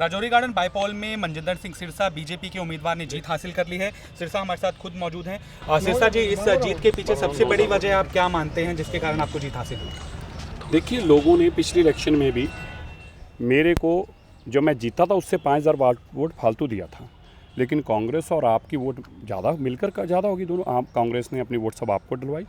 Rajouri garden bypoll में Manjinder Singh Sirsa BJP के उम्मीदवार ने जीत हासिल कर ली है। सिरसा हमारे साथ खुद मौजूद हैं। सिरसा जी, इस जीत के पीछे सबसे बड़ी वजह आप क्या मानते हैं जिसके कारण आपको जीत हासिल हुई? देखिए, लोगों ने पिछली इलेक्शन में भी मेरे को जो मैं जीता था उससे 5000 वोट फालतू दिया था, लेकिन कांग्रेस और आपकी वोट ज़्यादा मिलकर ज़्यादा होगी दोनों। आप कांग्रेस ने अपनी वोट सब आपको डलवाई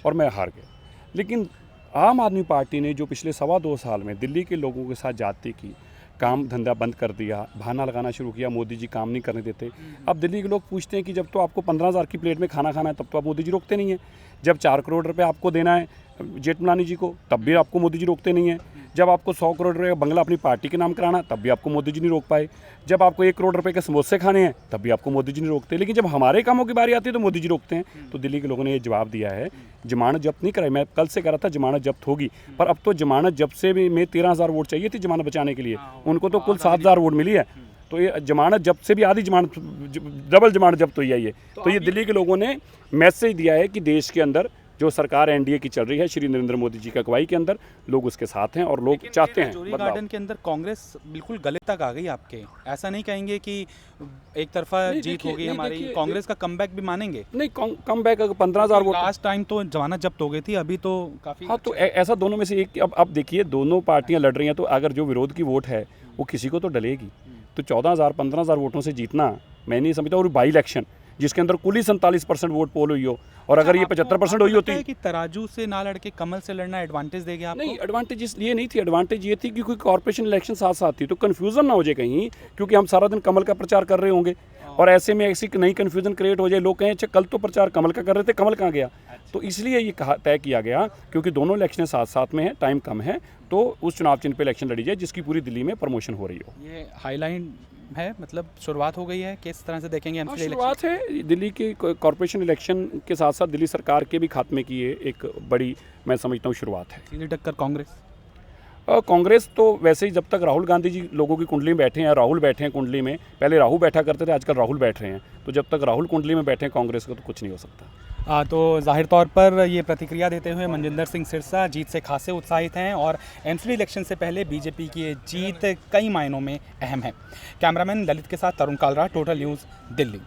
और मैं हार गया। लेकिन आम आदमी पार्टी ने जो पिछले 2.25 साल में दिल्ली के लोगों के साथ जाति की, काम धंधा बंद कर दिया, बहाना लगाना शुरू किया, मोदी जी काम नहीं करने देते। अब दिल्ली के लोग पूछते हैं कि जब तो आपको 15,000 की प्लेट में खाना खाना है तब तो आप मोदी जी रोकते नहीं हैं। जब 4 करोड़ रुपए आपको देना है जेठमलानी जी को तब भी आपको मोदी जी रोकते नहीं हैं। जब आपको 100 करोड़ रुपये का बंगला अपनी पार्टी के नाम कराना तब भी आपको मोदी जी नहीं रोक पाए। जब आपको 1 करोड़ रुपए के समोसे खाने हैं तब भी आपको मोदी जी नहीं रोकते। लेकिन जब हमारे कामों की बारी आती है तो मोदी जी रोकते हैं। तो दिल्ली के लोगों ने ये जवाब दिया है, जमानत जब्त नहीं कराई। मैं कल से कह रहा था जमानत जब्त होगी, पर अब तो जमानत जब्त से भी में 13,000 वोट चाहिए थी जमानत बचाने के लिए, उनको तो कुल 7,000 वोट मिली है। तो ये जमानत जब्त से भी आधी जमानत, डबल जमानत जब्त हुई है ये। तो ये दिल्ली के लोगों ने मैसेज दिया है कि देश के अंदर जो सरकार एनडीए की चल रही है, श्री नरेंद्र मोदी जी की अगुवाई के अंदर लोग उसके साथ हैं और लोग चाहते हैं राजौरी गार्डन के अंदर कांग्रेस बिल्कुल गले तक आ गई आपके। ऐसा नहीं कहेंगे कि एक तरफा जीत हो गई हमारी? कांग्रेस का कमबैक भी मानेंगे? नहीं, कमबैक 15,000 वोट लास्ट टाइम तो जमानत जब्त हो गई थी, अभी तो काफी। हाँ, तो ऐसा दोनों में से एक। अब देखिए, दोनों पार्टियां लड़ रही हैं, तो अगर जो विरोध की वोट है वो किसी को तो डलेगी। तो 14,000 15,000 वोटों से जीतना मैं नहीं समझता। और बाई इलेक्शन जिसके अंदर कुल ही 47% वोट पोल हुई हो, और अगर ये 75% हुई होती कि तराजू से ना लड़के कमल से लड़ना एडवांटेज देगा आपको? नहीं, एडवांटेज इसलिए नहीं थी। एडवांटेज ये थी कि कोई कॉर्पोरेशन इलेक्शन साथ साथ थी, तो कन्फ्यूजन ना हो जाए कहीं, क्योंकि हम सारा दिन कमल का प्रचार कर रहे होंगे और ऐसे में ऐसी नई कन्फ्यूजन क्रिएट हो जाए, लोग कहें अच्छा कल तो प्रचार कमल का कर रहे थे, कमल कहाँ गया। तो इसलिए ये तय किया गया, क्योंकि दोनों इलेक्शन साथ साथ में है, टाइम कम है, तो उस चुनाव चिन्ह पर इलेक्शन लड़ी जाए जिसकी पूरी दिल्ली में प्रमोशन हो रही हो। ये हाईलाइन है, मतलब शुरुआत हो गई है, किस तरह से देखेंगे? शुरुआत है दिल्ली के कॉर्पोरेशन इलेक्शन के साथ साथ दिल्ली सरकार के भी खात्मे की ये एक बड़ी, मैं समझता हूँ, शुरुआत है। सीधी टक्कर कांग्रेस? कांग्रेस तो वैसे ही जब तक राहुल गांधी जी लोगों की कुंडली में बैठे हैं, राहुल बैठे हैं कुंडली में, पहले राहुल बैठा करते थे, आजकल राहुल बैठ रहे हैं, तो जब तक राहुल कुंडली में बैठे हैं कांग्रेस का तो कुछ नहीं हो सकता। तो जाहिर तौर पर ये प्रतिक्रिया देते हुए मनजिंदर सिंह सिरसा जीत से खासे उत्साहित हैं और एमसीडी इलेक्शन से पहले बीजेपी की ये जीत कई मायनों में अहम है। कैमरामैन ललित के साथ तरुण कालरा, टोटल न्यूज़, दिल्ली।